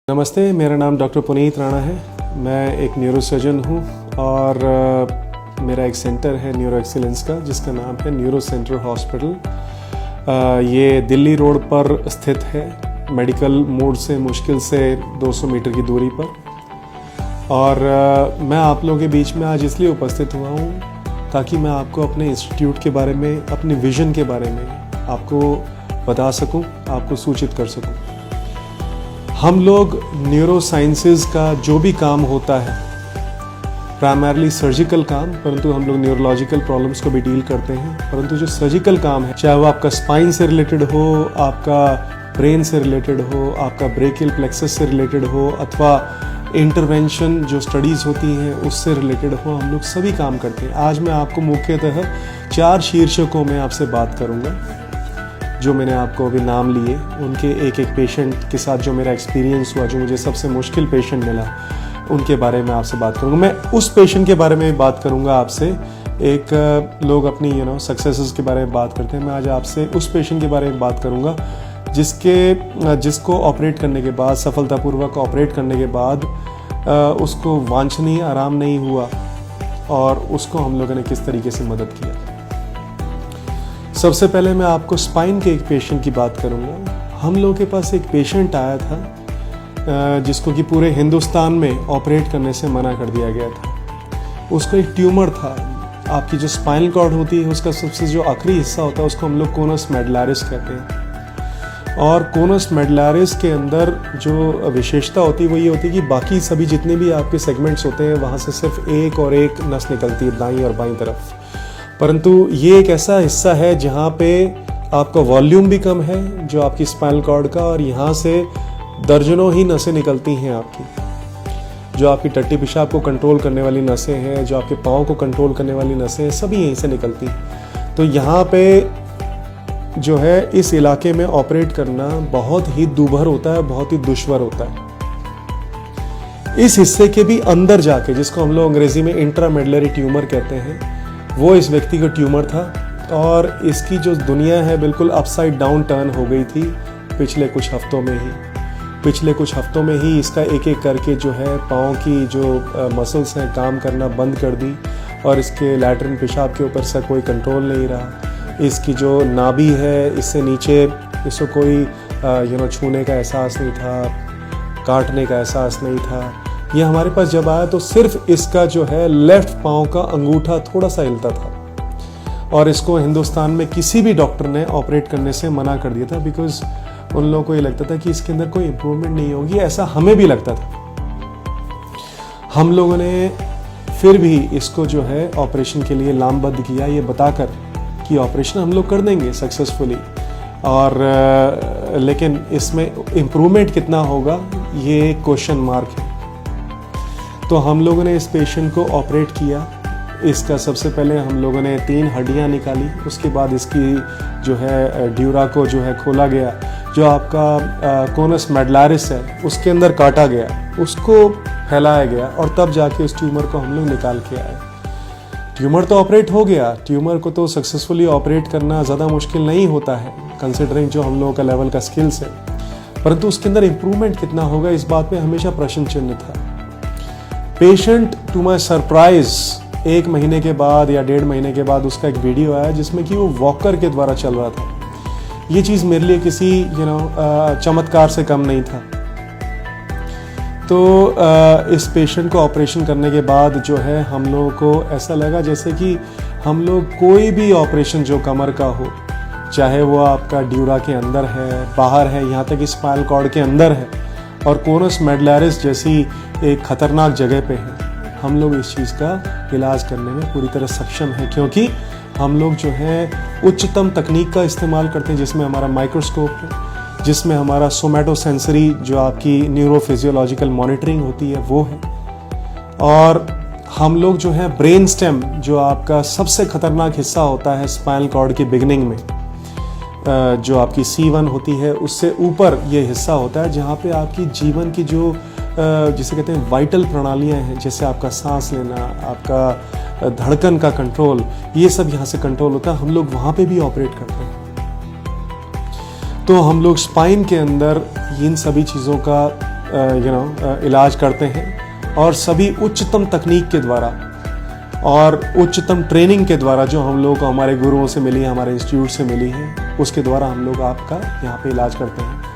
नमस्ते, मेरा नाम डॉक्टर पुनीत राणा है। मैं एक न्यूरोसर्जन हूँ और मेरा एक सेंटर है न्यूरो एक्सीलेंस का, जिसका नाम है न्यूरो सेंटर हॉस्पिटल। ये दिल्ली रोड पर स्थित है, मेडिकल मोड से मुश्किल से 200 मीटर की दूरी पर। और मैं आप लोगों के बीच में आज इसलिए उपस्थित हुआ हूँ ताकि मैं आपको अपने इंस्टीट्यूट के बारे में, अपने विज़न के बारे में आपको बता सकूँ, आपको सूचित कर सकूँ। हम लोग न्यूरो साइंसेज का जो भी काम होता है, प्राइमरली सर्जिकल काम, परंतु हम लोग न्यूरोलॉजिकल प्रॉब्लम्स को भी डील करते हैं। परंतु जो सर्जिकल काम है, चाहे वो आपका स्पाइन से रिलेटेड हो, आपका ब्रेन से रिलेटेड हो, आपका ब्रेकियल प्लेक्सस से रिलेटेड हो, अथवा इंटरवेंशन जो स्टडीज़ होती हैं उससे रिलेटेड हो, हम लोग सभी काम करते हैं। आज मैं आपको मुख्यतः 4 शीर्षकों में आपसे बात करूँगा, जो मैंने आपको अभी नाम लिए, उनके एक एक पेशेंट के साथ जो मेरा एक्सपीरियंस हुआ, जो मुझे सबसे मुश्किल पेशेंट मिला, उनके बारे में आपसे बात करूँगा। मैं उस पेशेंट के बारे में बात करूँगा आपसे। एक लोग अपनी सक्सेसेस के बारे में बात करते हैं, मैं आज आपसे उस पेशेंट के बारे में बात करूँगा जिसको ऑपरेट करने के बाद, सफलतापूर्वक ऑपरेट करने के बाद उसको वांछनीय आराम नहीं हुआ और उसको हम लोगों ने किस तरीके से मदद किया। सबसे पहले मैं आपको स्पाइन के एक पेशेंट की बात करूंगा। हम लोगों के पास एक पेशेंट आया था जिसको कि पूरे हिंदुस्तान में ऑपरेट करने से मना कर दिया गया था। उसको एक ट्यूमर था। आपकी जो स्पाइनल कॉर्ड होती है, उसका सबसे जो आखिरी हिस्सा होता है, उसको हम लोग कोनस मेडुलरिस कहते हैं। और कोनस मेडुलरिस के अंदर जो विशेषता होती है वो ये होती है कि बाकी सभी जितने भी आपके सेगमेंट्स होते हैं, वहाँ से सिर्फ एक और एक नस निकलती है, दाईं और बाईं तरफ। परंतु ये एक ऐसा हिस्सा है जहाँ पे आपका वॉल्यूम भी कम है, जो आपकी स्पाइनल कॉर्ड का, और यहाँ से दर्जनों ही नसें निकलती हैं आपकी, जो आपकी टट्टी पेशाब को कंट्रोल करने वाली नसें हैं, जो आपके पाँव को कंट्रोल करने वाली नसें हैं, सभी यहीं से निकलती हैं। तो यहाँ पे जो है इस इलाके में ऑपरेट करना बहुत ही दूभर होता है, बहुत ही दुश्वार होता है। इस हिस्से के भी अंदर जाके, जिसको हम लोग अंग्रेजी में इंट्रामेडुलरी ट्यूमर कहते हैं, वो इस व्यक्ति का ट्यूमर था। और इसकी जो दुनिया है बिल्कुल अपसाइड डाउन टर्न हो गई थी पिछले कुछ हफ्तों में ही इसका एक एक करके जो है पाँव की जो मसल्स हैं काम करना बंद कर दी, और इसके लैट्रिन पेशाब के ऊपर से कोई कंट्रोल नहीं रहा। इसकी जो नाभि है, इससे नीचे इसको कोई छूने का एहसास नहीं था, काटने का एहसास नहीं था। ये हमारे पास जब आया तो सिर्फ इसका जो है लेफ्ट पाँव का अंगूठा थोड़ा सा हिलता था, और इसको हिंदुस्तान में किसी भी डॉक्टर ने ऑपरेट करने से मना कर दिया था, बिकॉज उन लोगों को ये लगता था कि इसके अंदर कोई इम्प्रूवमेंट नहीं होगी। ऐसा हमें भी लगता था। हम लोगों ने फिर भी इसको जो है ऑपरेशन के लिए लामबद्ध किया, ये बताकर कि ऑपरेशन हम लोग कर देंगे सक्सेसफुली, और लेकिन इसमें इम्प्रूवमेंट कितना होगा ये क्वेश्चन मार्क है। तो हम लोगों ने इस पेशेंट को ऑपरेट किया। इसका सबसे पहले हम लोगों ने 3 हड्डियां निकाली, उसके बाद इसकी जो है ड्यूरा को जो है खोला गया, जो आपका कोनस मेडुलरिस है उसके अंदर काटा गया, उसको फैलाया गया, और तब जाके उस ट्यूमर को हम लोग निकाल के आए। ट्यूमर तो ऑपरेट हो गया। ट्यूमर को तो सक्सेसफुली ऑपरेट करना ज़्यादा मुश्किल नहीं होता है, कंसिडरिंग जो हम लोगों का लेवल का स्किल्स है, परंतु उसके अंदर इम्प्रूवमेंट कितना होगा, इस बात पे हमेशा प्रश्न चिन्ह था। पेशेंट टू माई सरप्राइज 1 महीने के बाद या 1.5 महीने के बाद उसका एक वीडियो आया जिसमें कि वो वॉकर के द्वारा चल रहा था। ये चीज़ मेरे लिए किसी चमत्कार से कम नहीं था। तो इस पेशेंट को ऑपरेशन करने के बाद जो है हम लोगों को ऐसा लगा जैसे कि हम लोग कोई भी ऑपरेशन जो कमर का हो, चाहे वो आपका ड्यूरा के अंदर है, बाहर है, यहाँ तक स्पाइनल कॉर्ड के अंदर है, और कोनस मेडुलरिस जैसी एक खतरनाक जगह पे है, हम लोग इस चीज़ का इलाज करने में पूरी तरह सक्षम है, क्योंकि हम लोग जो है उच्चतम तकनीक का इस्तेमाल करते हैं, जिसमें हमारा माइक्रोस्कोप है, जिसमें हमारा सोमैटोसेंसरी जो आपकी न्यूरोफिजियोलॉजिकल मॉनिटरिंग होती है वो है, और हम लोग जो है ब्रेन स्टेम, जो आपका सबसे खतरनाक हिस्सा होता है स्पाइनल कॉर्ड की बिगनिंग में, जो आपकी C1 होती है, उससे ऊपर ये हिस्सा होता है जहाँ पे आपकी जीवन की जो जिसे कहते हैं वाइटल प्रणालियाँ हैं, जैसे आपका सांस लेना, आपका धड़कन का कंट्रोल, ये सब यहाँ से कंट्रोल होता है। हम लोग वहाँ पे भी ऑपरेट करते हैं। तो हम लोग स्पाइन के अंदर इन सभी चीज़ों का इलाज करते हैं और सभी उच्चतम तकनीक के द्वारा और उच्चतम ट्रेनिंग के द्वारा जो हम लोग को हमारे गुरुओं से मिली है, हमारे इंस्टीट्यूट से मिली है, उसके द्वारा हम लोग आपका यहाँ पे इलाज करते हैं।